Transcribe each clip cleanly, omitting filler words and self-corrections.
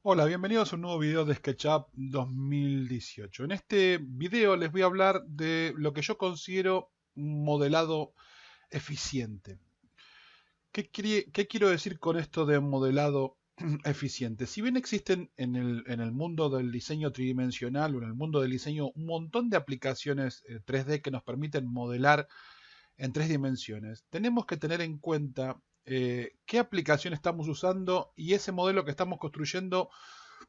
Hola, bienvenidos a un nuevo video de SketchUp 2018. En este video les voy a hablar de lo que yo considero un modelado eficiente. ¿Qué quiero decir con esto de modelado eficiente? Si bien existen en el mundo del diseño tridimensional o en el mundo del diseño un montón de aplicaciones 3D que nos permiten modelar en 3 dimensiones, tenemos que tener en cuenta qué aplicación estamos usando y ese modelo que estamos construyendo,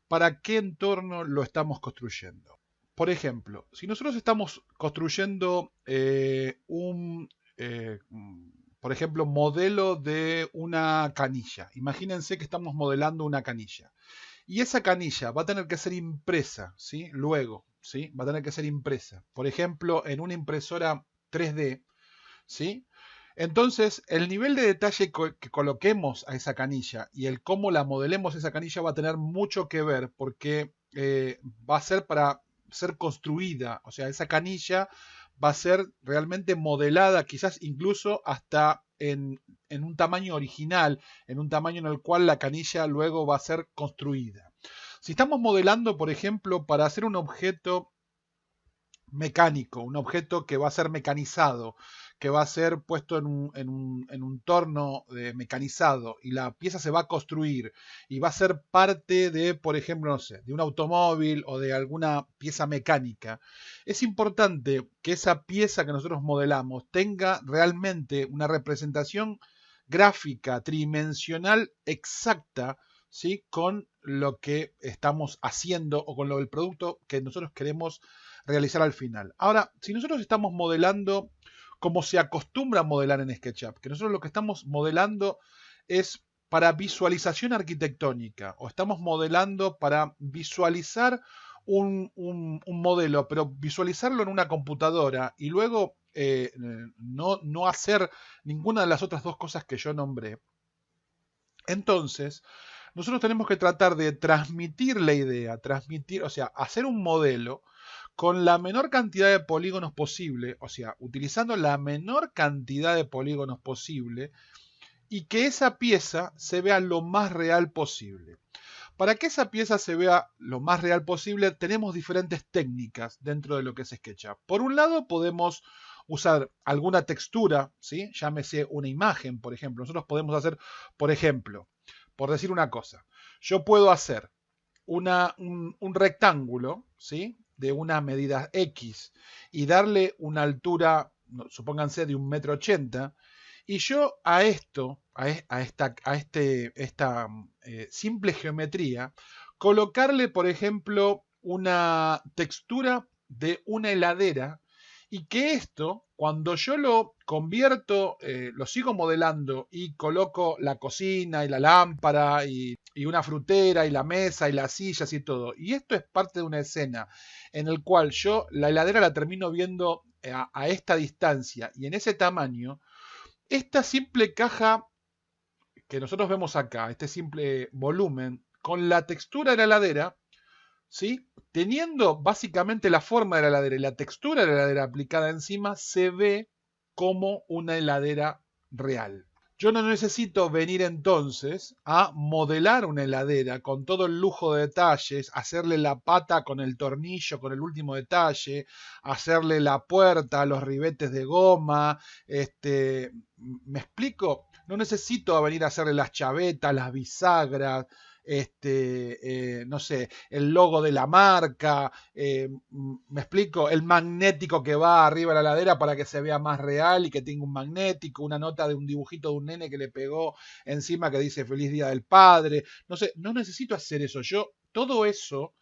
para qué entorno lo estamos construyendo. Por ejemplo, si nosotros estamos construyendo por ejemplo, modelo de una canilla. Imagínense que estamos modelando una canilla. Y esa canilla va a tener que ser impresa, ¿sí? Luego, ¿sí? Va a tener que ser impresa. Por ejemplo, en una impresora 3D, ¿sí? Entonces, el nivel de detalle que coloquemos a esa canilla y el cómo la modelemos esa canilla va a tener mucho que ver porque va a ser para ser construida, o sea, esa canilla va a ser realmente modelada, quizás incluso hasta en un tamaño original, en un tamaño en el cual la canilla luego va a ser construida. Si estamos modelando, por ejemplo, para hacer un objeto mecánico, un objeto que va a ser mecanizado, que va a ser puesto en un torno mecanizado y la pieza se va a construir y va a ser parte de, por ejemplo, no sé, de un automóvil o de alguna pieza mecánica. Es importante que esa pieza que nosotros modelamos tenga realmente una representación gráfica tridimensional exacta, ¿sí? Con lo que estamos haciendo o con el producto que nosotros queremos realizar al final. Ahora, si nosotros estamos modelando como se acostumbra a modelar en SketchUp, que nosotros lo que estamos modelando es para visualización arquitectónica, o estamos modelando para visualizar un modelo, pero visualizarlo en una computadora y luego no hacer ninguna de las otras dos cosas que yo nombré. Entonces, nosotros tenemos que tratar de transmitir la idea, o sea, hacer un modelo con la menor cantidad de polígonos posible, o sea, utilizando la menor cantidad de polígonos posible, y que esa pieza se vea lo más real posible. Para que esa pieza se vea lo más real posible, tenemos diferentes técnicas dentro de lo que es SketchUp. Por un lado, podemos usar alguna textura, ¿sí? Llámese una imagen, por ejemplo. Nosotros podemos hacer, por ejemplo, por decir una cosa, yo puedo hacer un rectángulo, ¿sí? De una medida X y darle una altura, supónganse, de 1,80 m. Y yo a esto, esta simple geometría, colocarle, por ejemplo, una textura de una heladera y que esto, cuando yo lo convierto, lo sigo modelando y coloco la cocina y la lámpara y una frutera y la mesa y las sillas y todo, y esto es parte de una escena en el cual yo la heladera la termino viendo a esta distancia y en ese tamaño, esta simple caja que nosotros vemos acá, este simple volumen, con la textura de la heladera, ¿sí? Teniendo básicamente la forma de la heladera y la textura de la heladera aplicada encima, se ve como una heladera real. Yo no necesito venir entonces a modelar una heladera con todo el lujo de detalles, hacerle la pata con el tornillo, con el último detalle, hacerle la puerta, los ribetes de goma, ¿me explico? No necesito venir a hacerle las chavetas, las bisagras, no sé, el logo de la marca, me explico, el magnético que va arriba de la ladera para que se vea más real y que tenga un magnético, una nota de un dibujito de un nene que le pegó encima que dice Feliz Día del Padre, no sé, no necesito hacer eso, yo todo eso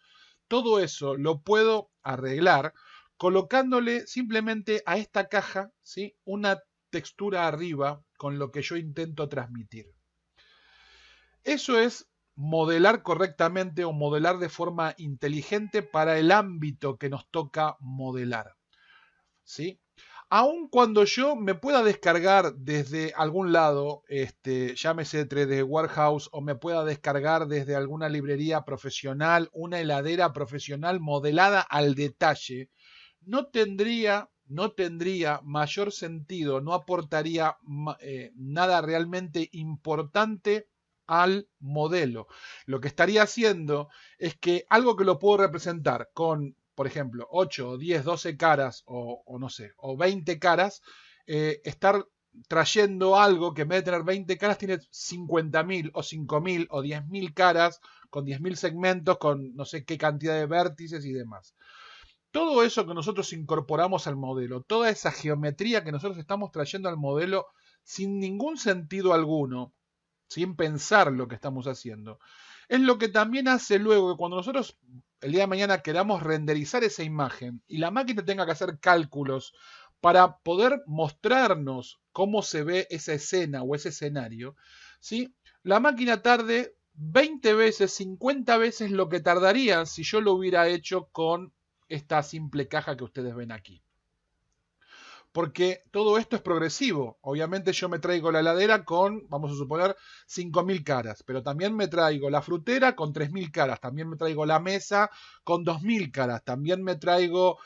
lo puedo arreglar colocándole simplemente a esta caja, ¿sí? Una textura arriba con lo que yo intento transmitir. Eso es modelar correctamente o modelar de forma inteligente para el ámbito que nos toca modelar, ¿sí? Aun cuando yo me pueda descargar desde algún lado, llámese 3D Warehouse, o me pueda descargar desde alguna librería profesional, una heladera profesional modelada al detalle, no tendría mayor sentido, no aportaría nada realmente importante al modelo. Lo que estaría haciendo es que algo que lo puedo representar con, por ejemplo, 8 o 10, 12 caras o no sé, o 20 caras, estar trayendo algo que en vez de tener 20 caras tiene 50.000 o 5.000 o 10.000 caras con 10.000 segmentos, con no sé qué cantidad de vértices y demás. Todo eso que nosotros incorporamos al modelo, toda esa geometría que nosotros estamos trayendo al modelo sin ningún sentido alguno, sin pensar lo que estamos haciendo, es lo que también hace luego que cuando nosotros el día de mañana queramos renderizar esa imagen y la máquina tenga que hacer cálculos para poder mostrarnos cómo se ve esa escena o ese escenario, ¿sí? La máquina tarde 20 veces, 50 veces lo que tardaría si yo lo hubiera hecho con esta simple caja que ustedes ven aquí. Porque todo esto es progresivo. Obviamente yo me traigo la heladera con, vamos a suponer, 5.000 caras, pero también me traigo la frutera con 3.000 caras, también me traigo la mesa con 2.000 caras, también me traigo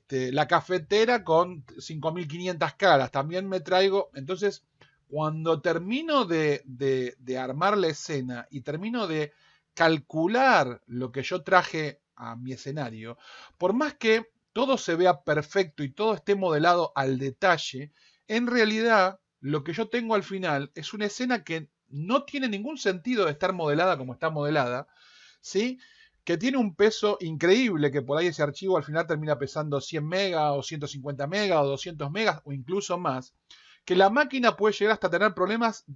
la cafetera con 5.500 caras, también me traigo... Entonces, cuando termino de armar la escena y termino de calcular lo que yo traje a mi escenario, por más que todo se vea perfecto y todo esté modelado al detalle, en realidad lo que yo tengo al final es una escena que no tiene ningún sentido de estar modelada como está modelada, ¿sí? Que tiene un peso increíble, que por ahí ese archivo al final termina pesando 100 megas o 150 megas o 200 megas o incluso más, que la máquina puede llegar hasta tener problemas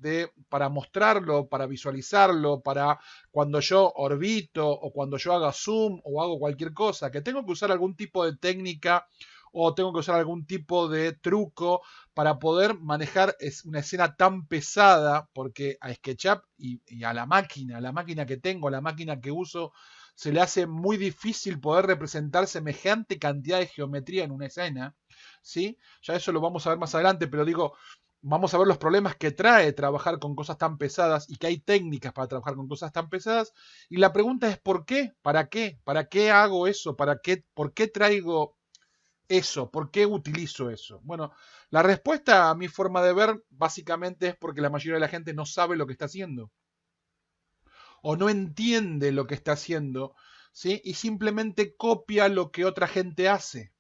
para mostrarlo, para visualizarlo, para cuando yo orbito o cuando yo haga zoom o hago cualquier cosa, que tengo que usar algún tipo de técnica o tengo que usar algún tipo de truco para poder manejar una escena tan pesada, porque a SketchUp y a la máquina que tengo, a la máquina que uso, se le hace muy difícil poder representar semejante cantidad de geometría en una escena, ¿sí? Ya eso lo vamos a ver más adelante, pero digo, vamos a ver los problemas que trae trabajar con cosas tan pesadas y que hay técnicas para trabajar con cosas tan pesadas. Y la pregunta es ¿por qué? ¿Para qué? ¿Para qué hago eso? ¿Para qué? ¿Por qué traigo eso? ¿Por qué utilizo eso? Bueno, la respuesta a mi forma de ver básicamente es porque la mayoría de la gente no sabe lo que está haciendo o no entiende lo que está haciendo, ¿sí? Y simplemente copia lo que otra gente hace,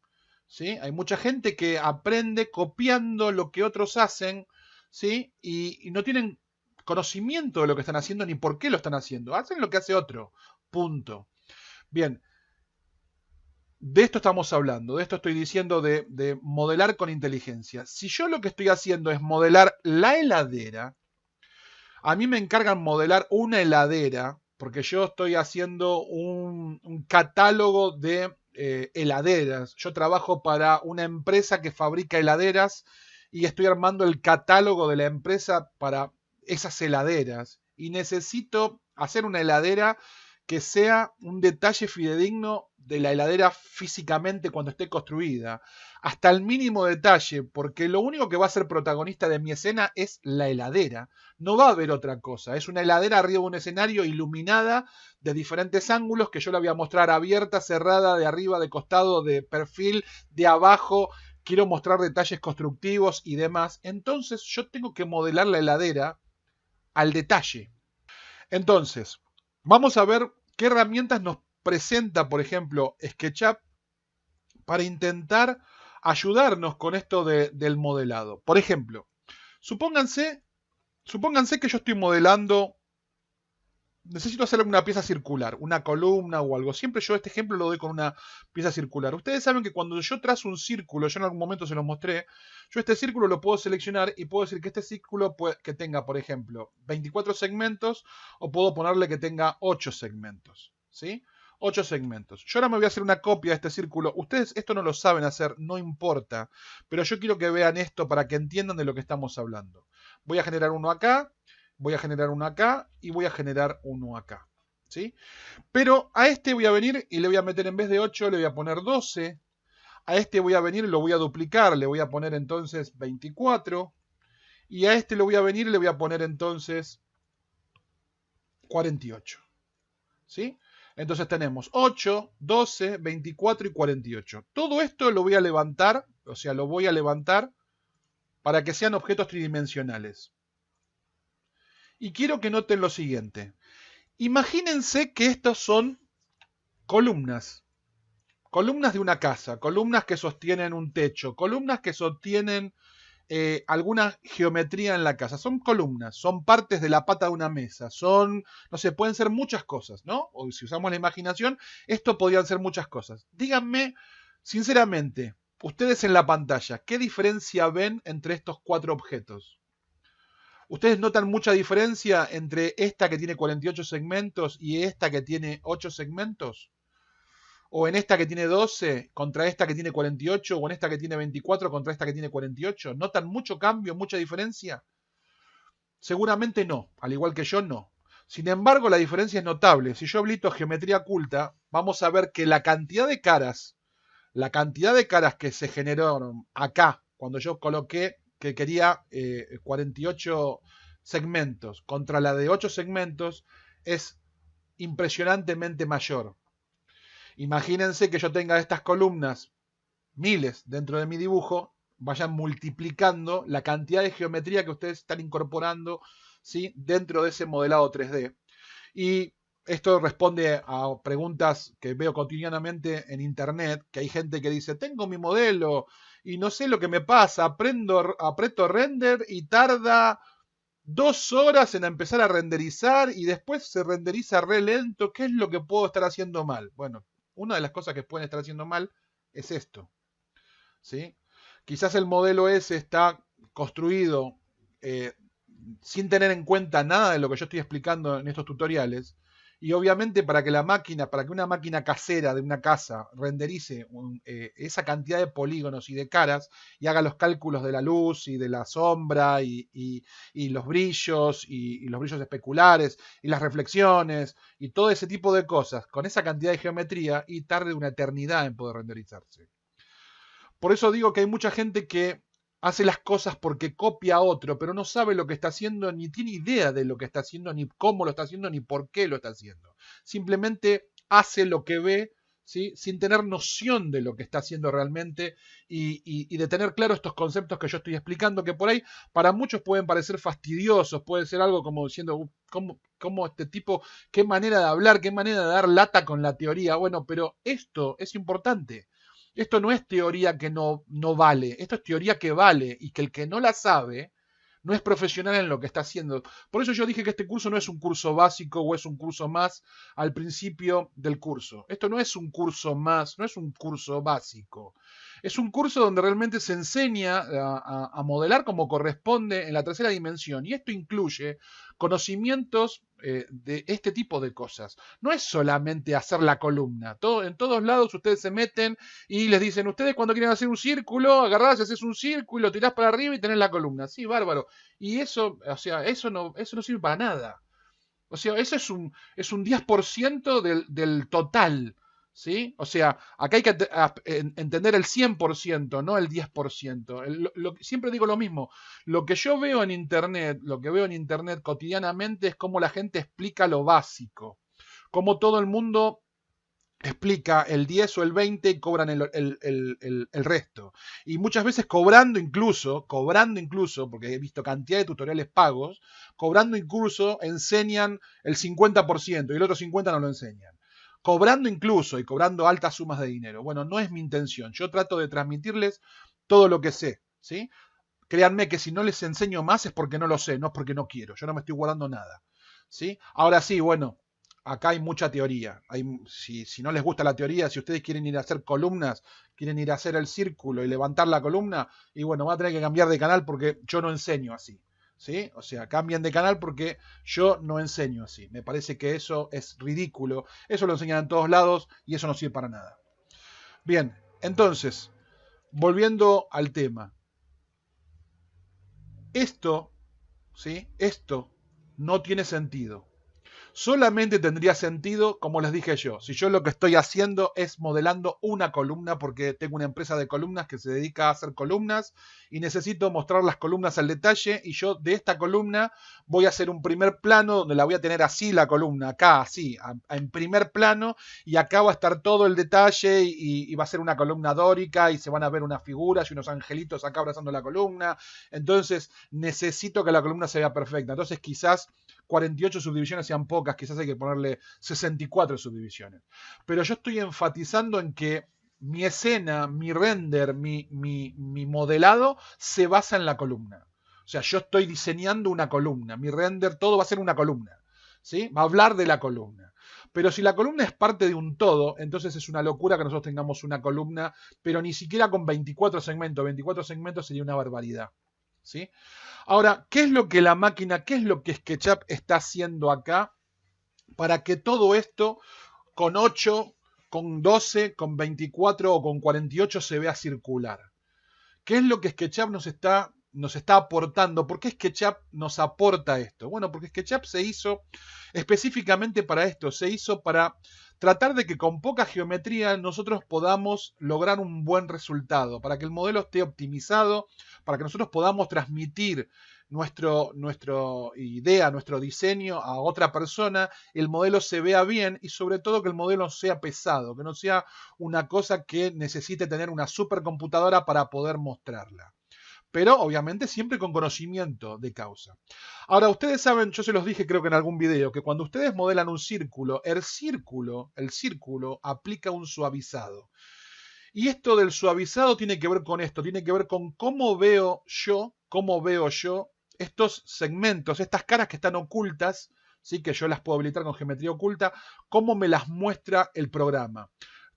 ¿sí? Hay mucha gente que aprende copiando lo que otros hacen, ¿sí? Y no tienen conocimiento de lo que están haciendo ni por qué lo están haciendo. Hacen lo que hace otro. Punto. Bien. De esto estamos hablando, de esto estoy diciendo de modelar con inteligencia. Si yo lo que estoy haciendo es modelar la heladera, a mí me encargan modelar una heladera, porque yo estoy haciendo un catálogo de heladeras. Yo trabajo para una empresa que fabrica heladeras y estoy armando el catálogo de la empresa para esas heladeras. Y necesito hacer una heladera que sea un detalle fidedigno de la heladera físicamente cuando esté construida, hasta el mínimo detalle, porque lo único que va a ser protagonista de mi escena es la heladera. No va a haber otra cosa. Es una heladera arriba de un escenario iluminada de diferentes ángulos que yo la voy a mostrar abierta, cerrada, de arriba, de costado, de perfil, de abajo. Quiero mostrar detalles constructivos y demás. Entonces yo tengo que modelar la heladera al detalle. Entonces, vamos a ver qué herramientas nos presenta, por ejemplo, SketchUp para intentar ayudarnos con esto del modelado. Por ejemplo, supónganse que yo estoy modelando, necesito hacer una pieza circular, una columna o algo. Siempre yo este ejemplo lo doy con una pieza circular. Ustedes saben que cuando yo trazo un círculo, yo en algún momento se los mostré, yo este círculo lo puedo seleccionar y puedo decir que este círculo que tenga, por ejemplo, 24 segmentos o puedo ponerle que tenga 8 segmentos, ¿sí? 8 segmentos. Yo ahora me voy a hacer una copia de este círculo. Ustedes esto no lo saben hacer, no importa, pero yo quiero que vean esto para que entiendan de lo que estamos hablando. Voy a generar uno acá. Voy a generar uno acá y voy a generar uno acá, ¿sí? Pero a este voy a venir y le voy a meter en vez de 8, le voy a poner 12. A este voy a venir y lo voy a duplicar, le voy a poner entonces 24. Y a este lo voy a venir y le voy a poner entonces 48, ¿sí? Entonces tenemos 8, 12, 24 y 48. Todo esto lo voy a levantar, o sea, lo voy a levantar para que sean objetos tridimensionales. Y quiero que noten lo siguiente. Imagínense que estos son columnas. Columnas de una casa, columnas que sostienen un techo, columnas que sostienen alguna geometría en la casa. Son columnas, son partes de la pata de una mesa, son, no sé, pueden ser muchas cosas, ¿no? O si usamos la imaginación, esto podrían ser muchas cosas. Díganme, sinceramente, ustedes en la pantalla, ¿qué diferencia ven entre estos 4 objetos? ¿Ustedes notan mucha diferencia entre esta que tiene 48 segmentos y esta que tiene 8 segmentos? ¿O en esta que tiene 12 contra esta que tiene 48? ¿O en esta que tiene 24 contra esta que tiene 48? ¿Notan mucho cambio, mucha diferencia? Seguramente no, al igual que yo no. Sin embargo, la diferencia es notable. Si yo habilito geometría oculta, vamos a ver que la cantidad de caras que se generaron acá, cuando yo coloqué que quería 48 segmentos contra la de 8 segmentos, es impresionantemente mayor. Imagínense que yo tenga estas columnas, miles dentro de mi dibujo, vayan multiplicando la cantidad de geometría que ustedes están incorporando, ¿sí?, dentro de ese modelado 3D. Y esto responde a preguntas que veo cotidianamente en internet, que hay gente que dice, tengo mi modelo y no sé lo que me pasa, aprieto render y tarda 2 horas en empezar a renderizar y después se renderiza re lento. ¿Qué es lo que puedo estar haciendo mal? Bueno, una de las cosas que pueden estar haciendo mal es esto, ¿sí? Quizás el modelo ese está construido eh, sin tener en cuenta nada de lo que yo estoy explicando en estos tutoriales. Y obviamente para que una máquina casera de una casa renderice esa cantidad de polígonos y de caras y haga los cálculos de la luz y de la sombra y los brillos y los brillos especulares y las reflexiones y todo ese tipo de cosas con esa cantidad de geometría y tarde una eternidad en poder renderizarse. Por eso digo que hay mucha gente que hace las cosas porque copia a otro, pero no sabe lo que está haciendo, ni tiene idea de lo que está haciendo, ni cómo lo está haciendo, ni por qué lo está haciendo. Simplemente hace lo que ve, ¿sí?, sin tener noción de lo que está haciendo realmente y de tener claro estos conceptos que yo estoy explicando, que por ahí para muchos pueden parecer fastidiosos, puede ser algo como diciendo, ¿cómo este tipo, qué manera de hablar, qué manera de dar lata con la teoría? Bueno, pero esto es importante. Esto no es teoría que no vale, esto es teoría que vale y que el que no la sabe no es profesional en lo que está haciendo. Por eso yo dije que este curso no es un curso básico o es un curso más al principio del curso. Esto no es un curso más, no es un curso básico. Es un curso donde realmente se enseña a modelar como corresponde en la tercera dimensión. Y esto incluye conocimientos de este tipo de cosas. No es solamente hacer la columna. En todos lados ustedes se meten y les dicen, ustedes cuando quieren hacer un círculo, agarrás, haces un círculo, tirás para arriba y tenés la columna. Sí, bárbaro. Y eso, o sea, eso no sirve para nada. O sea, eso es un 10% del total. ¿Sí? O sea, acá hay que entender el 100%, no el 10%. Siempre digo lo mismo. Lo que yo veo en internet, lo que veo en internet cotidianamente es cómo la gente explica lo básico. Cómo todo el mundo explica el 10 o el 20 y cobran el resto. Y muchas veces cobrando incluso, porque he visto cantidad de tutoriales pagos, cobrando incluso enseñan el 50% y el otro 50% no lo enseñan. Cobrando incluso y cobrando altas sumas de dinero. Bueno, no es mi intención. Yo trato de transmitirles todo lo que sé, ¿sí? Créanme que si no les enseño más es porque no lo sé, no es porque no quiero. Yo no me estoy guardando nada, ¿sí? Ahora sí, bueno, acá hay mucha teoría. Si no les gusta la teoría, si ustedes quieren ir a hacer columnas, quieren ir a hacer el círculo y levantar la columna, y bueno, van a tener que cambiar de canal porque yo no enseño así. ¿Sí? O sea, cambian de canal porque yo no enseño así. Me parece que eso es ridículo. Eso lo enseñan en todos lados y eso no sirve para nada. Bien, entonces, volviendo al tema. Esto, ¿sí?, esto no tiene sentido. Solamente tendría sentido, como les dije yo, si yo lo que estoy haciendo es modelando una columna, porque tengo una empresa de columnas que se dedica a hacer columnas y necesito mostrar las columnas al detalle, y yo de esta columna voy a hacer un primer plano donde la voy a tener así la columna, acá así, en primer plano, y acá va a estar todo el detalle y va a ser una columna dórica y se van a ver unas figuras y unos angelitos acá abrazando la columna. Entonces necesito que la columna se vea perfecta. Entonces quizás 48 subdivisiones sean pocas, quizás hay que ponerle 64 subdivisiones. Pero yo estoy enfatizando en que mi escena, mi render, mi modelado se basa en la columna. O sea, yo estoy diseñando una columna, mi render, todo va a ser una columna, ¿sí? Va a hablar de la columna. Pero si la columna es parte de un todo, entonces es una locura que nosotros tengamos una columna, pero ni siquiera con 24 segmentos. 24 segmentos sería una barbaridad, ¿sí? Ahora, ¿qué es lo que la máquina, qué es lo que SketchUp está haciendo acá para que todo esto con 8, con 12, con 24 o con 48 se vea circular? ¿Qué es lo que SketchUp nos está aportando? ¿Por qué SketchUp nos aporta esto? Bueno, porque SketchUp se hizo específicamente para esto, se hizo para tratar de que con poca geometría nosotros podamos lograr un buen resultado, para que el modelo esté optimizado, para que nosotros podamos transmitir nuestra idea, nuestro diseño a otra persona, el modelo se vea bien y sobre todo que el modelo sea pesado, que no sea una cosa que necesite tener una supercomputadora para poder mostrarla. Pero obviamente siempre con conocimiento de causa. Ahora, ustedes saben, yo se los dije creo que en algún video, que cuando ustedes modelan un círculo, el círculo aplica un suavizado. Y esto del suavizado tiene que ver con esto, tiene que ver con cómo veo yo estos segmentos, estas caras que están ocultas, ¿sí? Que yo las puedo habilitar con geometría oculta, cómo me las muestra el programa,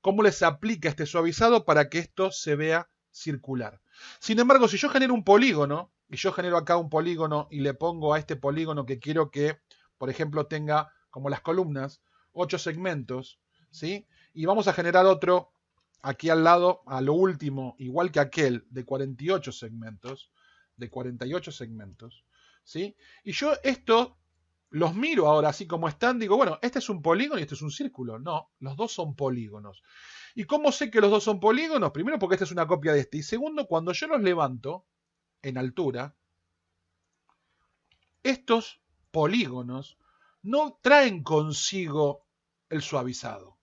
cómo les aplica este suavizado para que esto se vea circular. Sin embargo, si yo genero un polígono, y yo genero acá un polígono y le pongo a este polígono que quiero que, por ejemplo, tenga, como las columnas, 8 segmentos, ¿sí? Y vamos a generar otro aquí al lado, a lo último, igual que aquel, de 48 segmentos, ¿sí? Y yo esto los miro ahora así como están, digo, bueno, este es un polígono y este es un círculo. No, los dos son polígonos. ¿Y cómo sé que los dos son polígonos? Primero, porque esta es una copia de este. Y segundo, cuando yo los levanto en altura, estos polígonos no traen consigo el suavizado,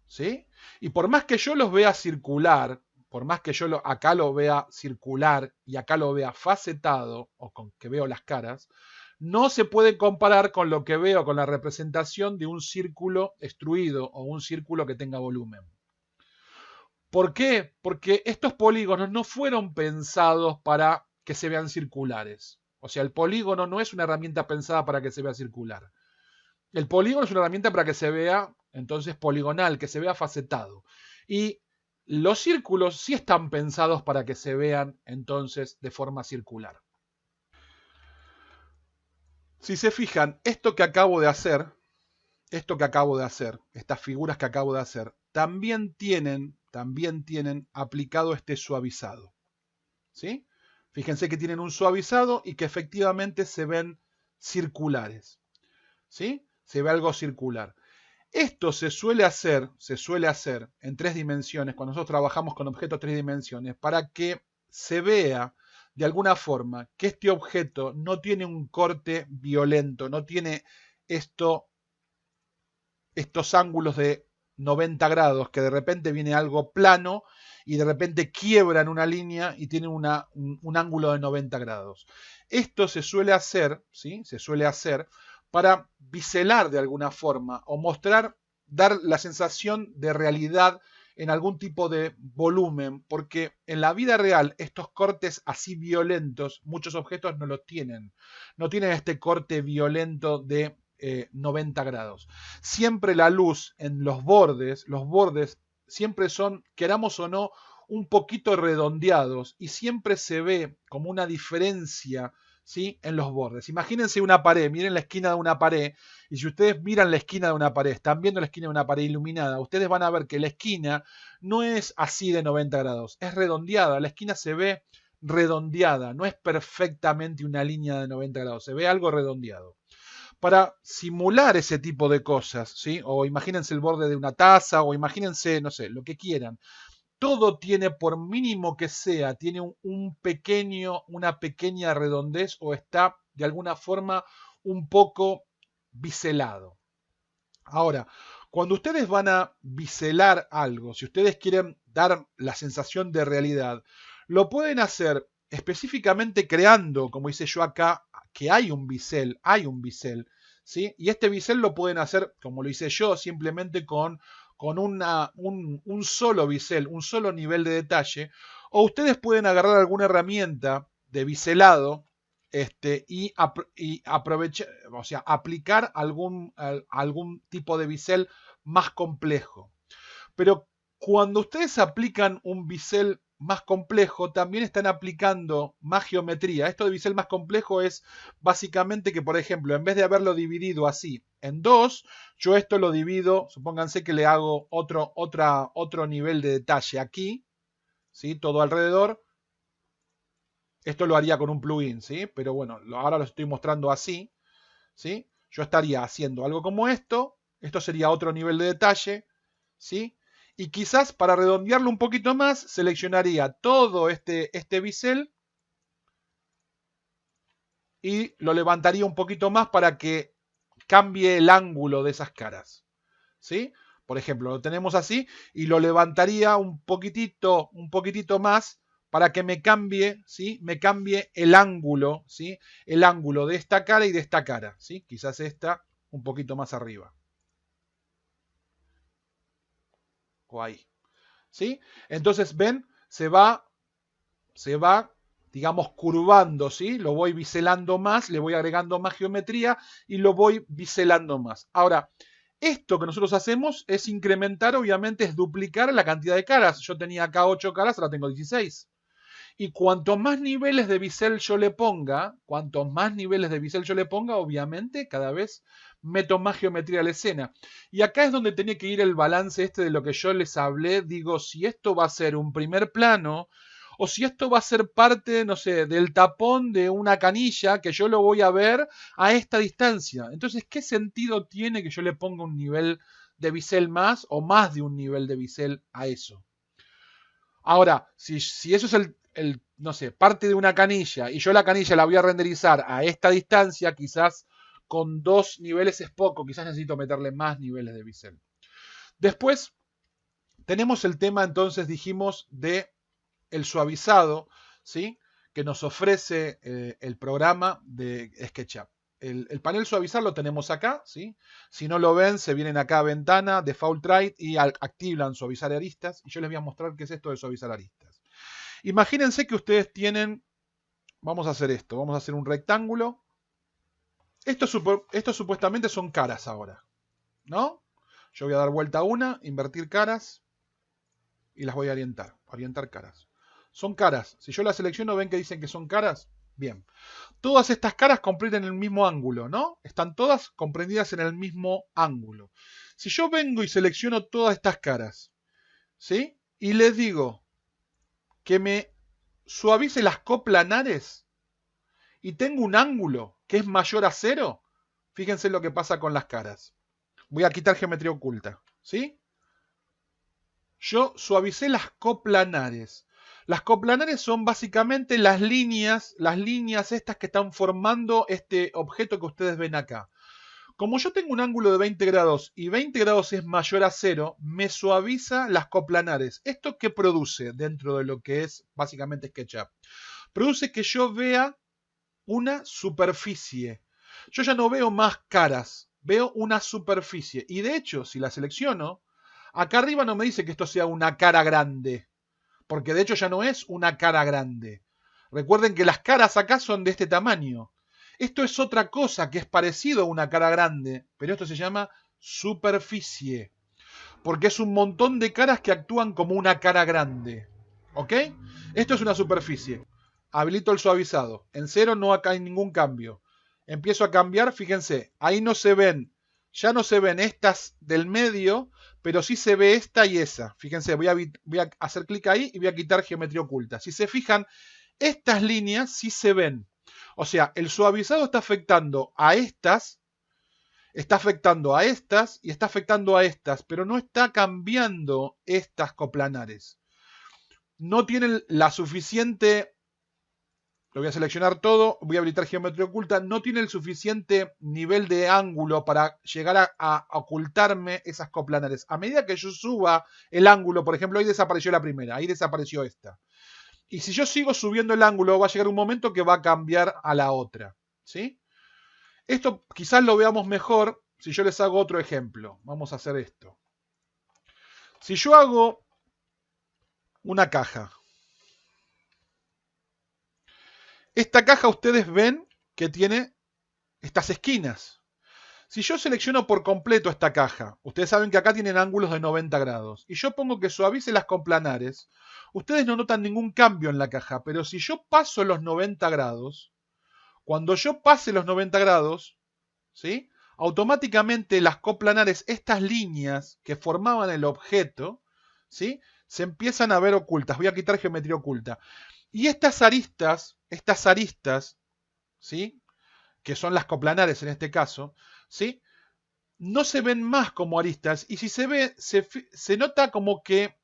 ¿sí? Y por más que yo los vea circular, por más que yo acá lo vea circular y acá lo vea facetado, o con que veo las caras, no se puede comparar con lo que veo con la representación de un círculo extruido o un círculo que tenga volumen. ¿Por qué? Porque estos polígonos no fueron pensados para que se vean circulares. O sea, el polígono no es una herramienta pensada para que se vea circular. El polígono es una herramienta para que se vea, entonces, poligonal, que se vea facetado. Y los círculos sí están pensados para que se vean, entonces, de forma circular. Si se fijan, esto que acabo de hacer, estas figuras que acabo de hacer, también tienen aplicado este suavizado, ¿sí? Fíjense que tienen un suavizado y que efectivamente se ven circulares, ¿sí? Se ve algo circular. Esto se suele hacer en 3 dimensiones, cuando nosotros trabajamos con objetos 3 dimensiones, para que se vea de alguna forma que este objeto no tiene un corte violento, no tiene estos ángulos de 90 grados, que de repente viene algo plano y de repente quiebra en una línea y tiene un ángulo de 90 grados. Esto se suele hacer, ¿sí? Se suele hacer para biselar de alguna forma o dar la sensación de realidad en algún tipo de volumen, porque en la vida real estos cortes así violentos, muchos objetos no los tienen. No tienen este corte violento de 90 grados. Siempre la luz en los bordes siempre son, queramos o no, un poquito redondeados y siempre se ve como una diferencia, ¿sí? En los bordes. Imagínense una pared, miren la esquina de una pared, y si ustedes miran la esquina de una pared, están viendo la esquina de una pared iluminada, ustedes van a ver que la esquina no es así de 90 grados, es redondeada, la esquina se ve redondeada, no es perfectamente una línea de 90 grados, se ve algo redondeado. para simular ese tipo de cosas, ¿sí? O imagínense el borde de una taza, o imagínense, no sé, lo que quieran. Todo tiene, por mínimo que sea, tiene una pequeña redondez o está de alguna forma un poco biselado. Ahora, cuando ustedes van a biselar algo, si ustedes quieren dar la sensación de realidad, lo pueden hacer específicamente creando, como hice yo acá, que hay un bisel, ¿sí? Y este bisel lo pueden hacer, como lo hice yo, simplemente con un solo bisel, un solo nivel de detalle, o ustedes pueden agarrar alguna herramienta de biselado y aprovechar, o sea, aplicar algún tipo de bisel más complejo. Pero cuando ustedes aplican un bisel más complejo, también están aplicando más geometría. Esto de bisel más complejo es básicamente que, por ejemplo, en vez de haberlo dividido así en dos, yo esto lo divido, supónganse que le hago otro nivel de detalle aquí, ¿sí? Todo alrededor. Esto lo haría con un plugin, ¿sí? Pero bueno, ahora lo estoy mostrando así, ¿sí? Yo estaría haciendo algo como esto. Esto sería otro nivel de detalle, ¿sí? Y quizás para redondearlo un poquito más, seleccionaría todo este bisel y lo levantaría un poquito más para que cambie el ángulo de esas caras, ¿sí? Por ejemplo, lo tenemos así y lo levantaría un poquitito más para que me cambie, ¿sí? Me cambie el ángulo, ¿sí? El ángulo de esta cara y de esta cara, ¿sí? Quizás esta un poquito más arriba. O ahí, ¿sí? Entonces, ven, se va, digamos, curvando, ¿sí? Lo voy biselando más, le voy agregando más geometría y lo voy biselando más. Ahora, esto que nosotros hacemos es incrementar, obviamente, es duplicar la cantidad de caras. Yo tenía acá 8 caras, ahora tengo 16. Y cuanto más niveles de bisel yo le ponga, obviamente, cada vez meto más geometría a la escena. Y acá es donde tenía que ir el balance de lo que yo les hablé. Digo, si esto va a ser un primer plano, o si esto va a ser parte, no sé, del tapón de una canilla que yo lo voy a ver a esta distancia. Entonces, ¿qué sentido tiene que yo le ponga un nivel de bisel más o más de un nivel de bisel a eso? Ahora, si eso es no sé, parte de una canilla y yo la canilla la voy a renderizar a esta distancia, quizás con 2 niveles es poco, quizás necesito meterle más niveles de bisel. Después tenemos el tema, entonces dijimos, de el suavizado, ¿sí? Que nos ofrece el programa de SketchUp. El panel suavizar lo tenemos acá, ¿sí? Si no lo ven, se vienen acá a ventana, Default Right y activan suavizar aristas. Y yo les voy a mostrar qué es esto de suavizar aristas. Imagínense que ustedes tienen, vamos a hacer esto, vamos a hacer un rectángulo. Esto supuestamente son caras ahora, ¿no? Yo voy a dar vuelta a una, invertir caras y las voy a orientar caras. Son caras. Si yo las selecciono, ven que dicen que son caras. Bien. Todas estas caras comprenden el mismo ángulo, ¿no? Están todas comprendidas en el mismo ángulo. Si yo vengo y selecciono todas estas caras, ¿sí? Y les digo que me suavice las coplanares y tengo un ángulo que es mayor a 0, fíjense lo que pasa con las caras. Voy a quitar geometría oculta, ¿sí? Yo suavicé las coplanares. Las coplanares son básicamente las líneas estas que están formando este objeto que ustedes ven acá. Como yo tengo un ángulo de 20 grados y 20 grados es mayor a 0, me suaviza las coplanares. ¿Esto qué produce dentro de lo que es básicamente SketchUp? Produce que yo vea una superficie. Yo ya no veo más caras, veo una superficie. Y de hecho, si la selecciono, acá arriba no me dice que esto sea una cara grande, porque de hecho ya no es una cara grande. Recuerden que las caras acá son de este tamaño. Esto es otra cosa que es parecido a una cara grande, pero esto se llama superficie, porque es un montón de caras que actúan como una cara grande. ¿Ok? Esto es una superficie. Habilito el suavizado. En 0 no acá hay ningún cambio. Empiezo a cambiar, fíjense, ahí no se ven, ya no se ven estas del medio, pero sí se ve esta y esa. Fíjense, voy a hacer clic ahí y voy a quitar geometría oculta. Si se fijan, estas líneas sí se ven. O sea, el suavizado está afectando a estas está afectando a estas y está afectando a estas, pero no está cambiando estas coplanares. No tienen la suficiente, lo voy a seleccionar todo, voy a habilitar geometría oculta, no tiene el suficiente nivel de ángulo para llegar a ocultarme esas coplanares. A medida que yo suba el ángulo, por ejemplo, ahí desapareció la primera, ahí desapareció esta. Y si yo sigo subiendo el ángulo, va a llegar un momento que va a cambiar a la otra, ¿sí? Esto quizás lo veamos mejor si yo les hago otro ejemplo. Vamos a hacer esto. Si yo hago una caja. Esta caja ustedes ven que tiene estas esquinas. Si yo selecciono por completo esta caja, ustedes saben que acá tienen ángulos de 90 grados, y yo pongo que suavice las coplanares, ustedes no notan ningún cambio en la caja, pero si yo paso los 90 grados, cuando yo pase los 90 grados, ¿sí? Automáticamente las coplanares, estas líneas que formaban el objeto, ¿sí? Se empiezan a ver ocultas. Voy a quitar geometría oculta. Y estas aristas, ¿sí? Que son las coplanares en este caso, ¿sí? No se ven más como aristas, y si se ve, se nota como que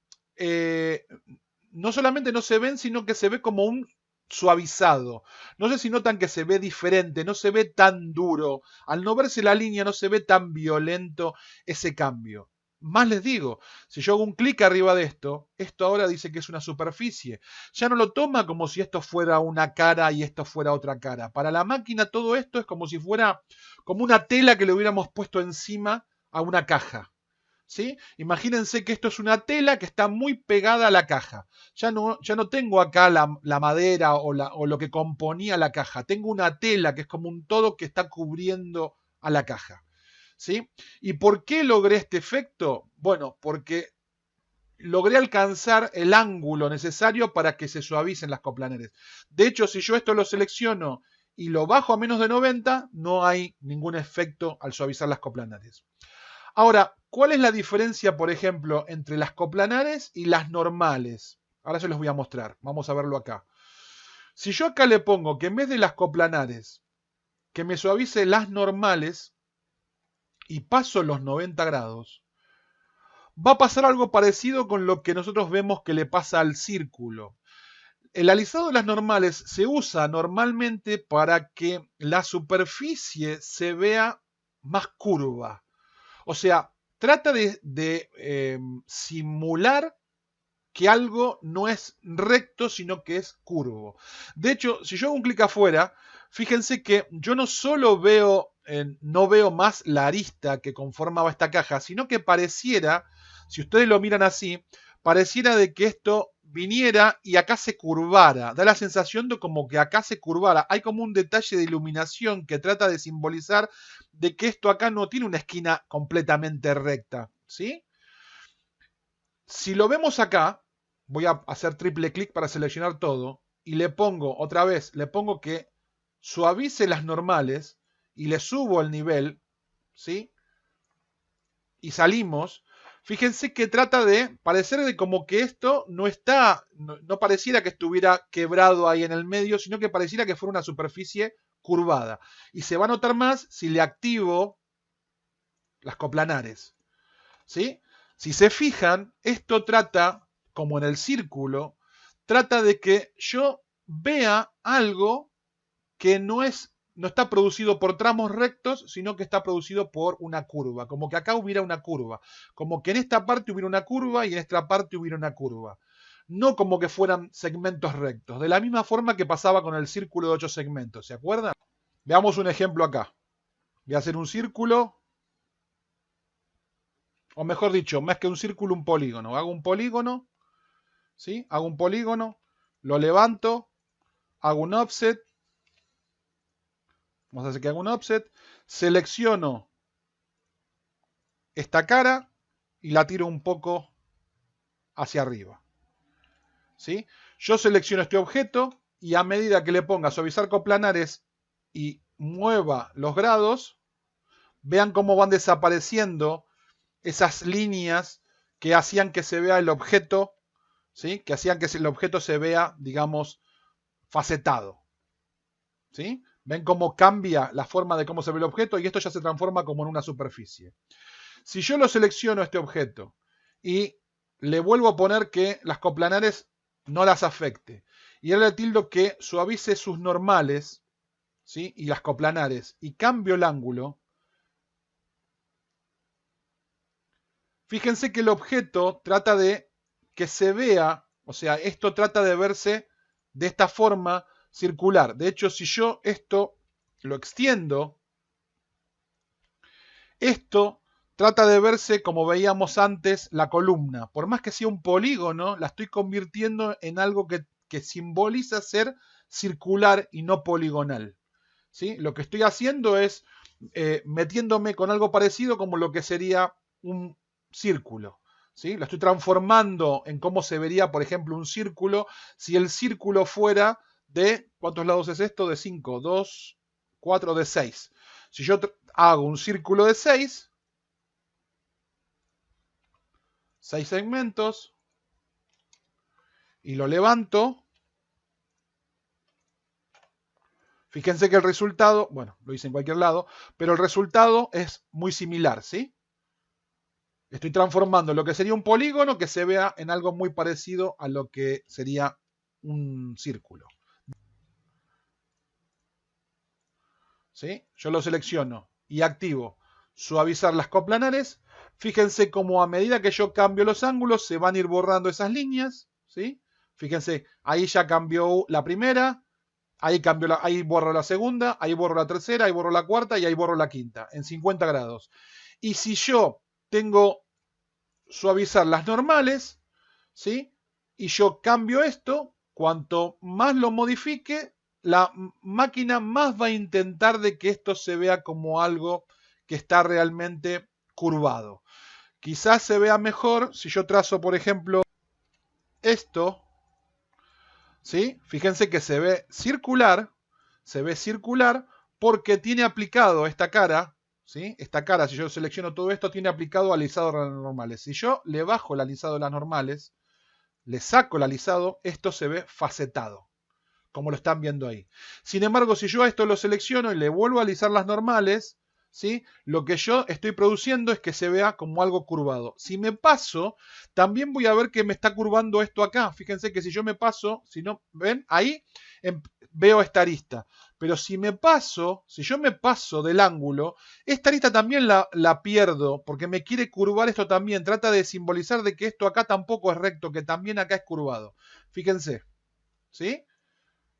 no solamente no se ven, sino que se ve como un suavizado. No sé si notan que se ve diferente, no se ve tan duro. Al no verse la línea no se ve tan violento ese cambio. Más les digo, si yo hago un clic arriba de esto, esto ahora dice que es una superficie. Ya no lo toma como si esto fuera una cara y esto fuera otra cara. Para la máquina todo esto es como si fuera como una tela que le hubiéramos puesto encima a una caja. ¿Sí? Imagínense que esto es una tela que está muy pegada a la caja. Ya no tengo acá la madera o lo que componía la caja. Tengo una tela que es como un todo que está cubriendo a la caja. ¿Sí? ¿Y por qué logré este efecto? Bueno, porque logré alcanzar el ángulo necesario para que se suavicen las coplanares. De hecho, si yo esto lo selecciono y lo bajo a menos de 90, no hay ningún efecto al suavizar las coplanares. Ahora, ¿cuál es la diferencia, por ejemplo, entre las coplanares y las normales? Ahora se los voy a mostrar. Vamos a verlo acá. Si yo acá le pongo que en vez de las coplanares, que me suavice las normales y paso los 90 grados, va a pasar algo parecido con lo que nosotros vemos que le pasa al círculo. El alisado de las normales se usa normalmente para que la superficie se vea más curva. O sea, trata de simular que algo no es recto, sino que es curvo. De hecho, si yo hago un clic afuera, fíjense que yo no solo veo, no veo más la arista que conformaba esta caja, sino que pareciera, si ustedes lo miran así, pareciera de que esto viniera y acá se curvara. Da la sensación de como que acá se curvara. Hay como un detalle de iluminación que trata de simbolizar de que esto acá no tiene una esquina completamente recta, ¿sí? Si lo vemos acá, voy a hacer triple clic para seleccionar todo y le pongo otra vez, le pongo que suavice las normales y le subo el nivel, ¿sí? Y salimos. Fíjense que trata de parecer de como que esto no está, no pareciera que estuviera quebrado ahí en el medio, sino que pareciera que fuera una superficie curvada. Y se va a notar más si le activo las coplanares, ¿sí? Si se fijan, esto trata, como en el círculo, trata de que yo vea algo que no está producido por tramos rectos, sino que está producido por una curva. Como que acá hubiera una curva. Como que en esta parte hubiera una curva y en esta parte hubiera una curva. No como que fueran segmentos rectos. De la misma forma que pasaba con el círculo de 8 segmentos. ¿Se acuerdan? Veamos un ejemplo acá. Voy a hacer un círculo. O mejor dicho, más que un círculo, un polígono. Hago un polígono. ¿Sí? Hago un polígono. Lo levanto. Hago un offset. Vamos a hacer que haga un offset. Selecciono esta cara y la tiro un poco hacia arriba. ¿Sí? Yo selecciono este objeto y a medida que le ponga suavizar coplanares y mueva los grados, vean cómo van desapareciendo esas líneas que hacían que se vea el objeto, ¿sí? Que hacían que el objeto se vea, digamos, facetado. ¿Sí? ¿Ven cómo cambia la forma de cómo se ve el objeto? Y esto ya se transforma como en una superficie. Si yo lo selecciono este objeto y le vuelvo a poner que las coplanares no las afecte, y ahora le tildo que suavice sus normales, ¿sí? Y las coplanares, y cambio el ángulo, fíjense que el objeto trata de que se vea, o sea, esto trata de verse de esta forma circular. De hecho, si yo esto lo extiendo, esto trata de verse como veíamos antes la columna. Por más que sea un polígono, la estoy convirtiendo en algo que simboliza ser circular y no poligonal. ¿Sí? Lo que estoy haciendo es metiéndome con algo parecido como lo que sería un círculo. ¿Sí? Lo estoy transformando en cómo se vería, por ejemplo, un círculo si el círculo fuera de, ¿cuántos lados es esto? De 5, 2, 4, de 6. Si yo hago un círculo de 6 segmentos, y lo levanto, fíjense que el resultado, bueno, lo hice en cualquier lado, pero el resultado es muy similar, ¿sí? Estoy transformando lo que sería un polígono que se vea en algo muy parecido a lo que sería un círculo. ¿Sí? Yo lo selecciono y activo suavizar las coplanares. Fíjense cómo a medida que yo cambio los ángulos se van a ir borrando esas líneas. ¿Sí? Fíjense, ahí ya cambió la primera, ahí borro la segunda, ahí borro la tercera, ahí borro la cuarta y ahí borro la quinta, en 50 grados. Y si yo tengo suavizar las normales, ¿sí? Y yo cambio esto, cuanto más lo modifique, la máquina más va a intentar de que esto se vea como algo que está realmente curvado. Quizás se vea mejor si yo trazo, por ejemplo, esto, ¿sí? Fíjense que se ve circular porque tiene aplicado esta cara, ¿sí? Esta cara, si yo selecciono todo esto, tiene aplicado alisado de las normales. Si yo le bajo el alisado de las normales, le saco el alisado, esto se ve facetado, como lo están viendo ahí. Sin embargo, si yo a esto lo selecciono y le vuelvo a alisar las normales, ¿sí? Lo que yo estoy produciendo es que se vea como algo curvado. Si me paso, también voy a ver que me está curvando esto acá. Fíjense que si yo me paso, si no, ¿ven? Ahí veo esta arista. Pero si yo me paso del ángulo, esta arista también la pierdo, porque me quiere curvar esto también. Trata de simbolizar de que esto acá tampoco es recto, que también acá es curvado. Fíjense, ¿sí?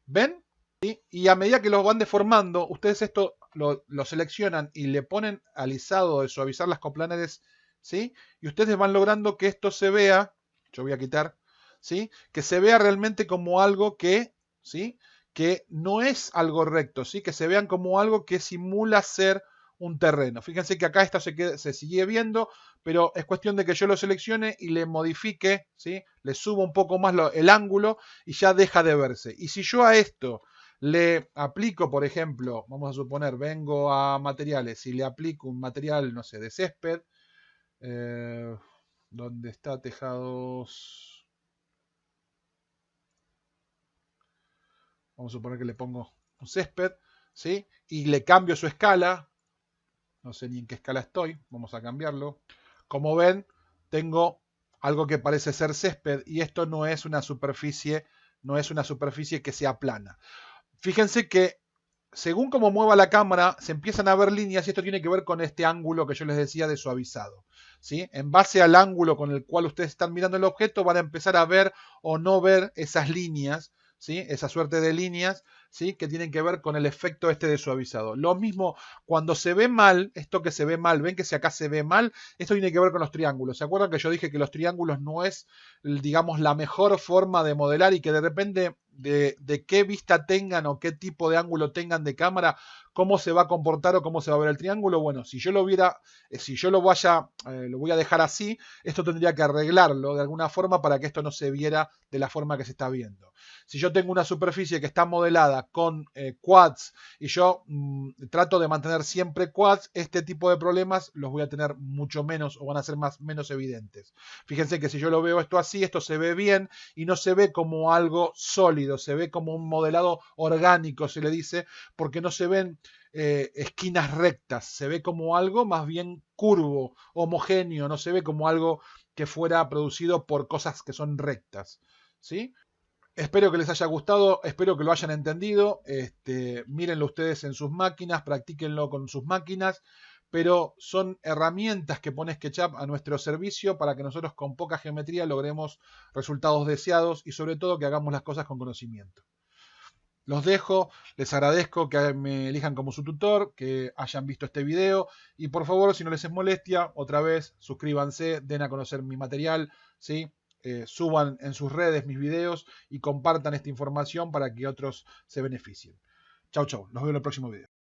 ¿Ven? ¿Sí? Y a medida que los van deformando, ustedes esto lo seleccionan y le ponen alisado de suavizar las coplanares, ¿sí? Y ustedes van logrando que esto se vea, yo voy a quitar, ¿sí? Que se vea realmente como algo que, ¿sí? Que no es algo recto, ¿sí? Que se vean como algo que simula ser un terreno. Fíjense que acá esto se sigue viendo, pero es cuestión de que yo lo seleccione y le modifique, ¿sí? Le subo un poco más el ángulo y ya deja de verse. Y si yo a esto le aplico, por ejemplo, vamos a suponer, vengo a materiales y le aplico un material, no sé, de césped, ¿dónde está tejados? Vamos a suponer que le pongo un césped, ¿sí? Y le cambio su escala, no sé ni en qué escala estoy, vamos a cambiarlo. Como ven, tengo algo que parece ser césped y esto no es una superficie que sea plana. Fíjense que según cómo mueva la cámara, se empiezan a ver líneas y esto tiene que ver con este ángulo que yo les decía de suavizado. ¿Sí? En base al ángulo con el cual ustedes están mirando el objeto, van a empezar a ver o no ver esas líneas, ¿sí? Esa suerte de líneas, ¿sí? Que tienen que ver con el efecto este de suavizado. Lo mismo cuando se ve mal, esto que se ve mal, ven que si acá se ve mal, esto tiene que ver con los triángulos. ¿Se acuerdan que yo dije que los triángulos no es, digamos, la mejor forma de modelar y que de repente de qué vista tengan o qué tipo de ángulo tengan de cámara, cómo se va a comportar o cómo se va a ver el triángulo. Bueno, si yo lo viera, si yo lo voy a dejar así, esto tendría que arreglarlo de alguna forma para que esto no se viera de la forma que se está viendo. Si yo tengo una superficie que está modelada con quads y yo trato de mantener siempre quads, este tipo de problemas los voy a tener mucho menos o van a ser menos evidentes. Fíjense que si yo lo veo esto así, esto se ve bien y no se ve como algo sólido, se ve como un modelado orgánico, se le dice, porque no se ven esquinas rectas, se ve como algo más bien curvo, homogéneo, no se ve como algo que fuera producido por cosas que son rectas, ¿sí? Espero que les haya gustado, espero que lo hayan entendido. Mírenlo ustedes en sus máquinas, practíquenlo con sus máquinas, pero son herramientas que pone SketchUp a nuestro servicio para que nosotros con poca geometría logremos resultados deseados y sobre todo que hagamos las cosas con conocimiento. Los dejo, les agradezco que me elijan como su tutor, que hayan visto este video y por favor, si no les es molestia, otra vez suscríbanse, den a conocer mi material, ¿sí? Suban en sus redes mis videos y compartan esta información para que otros se beneficien. Chau, chau. Nos vemos en el próximo video.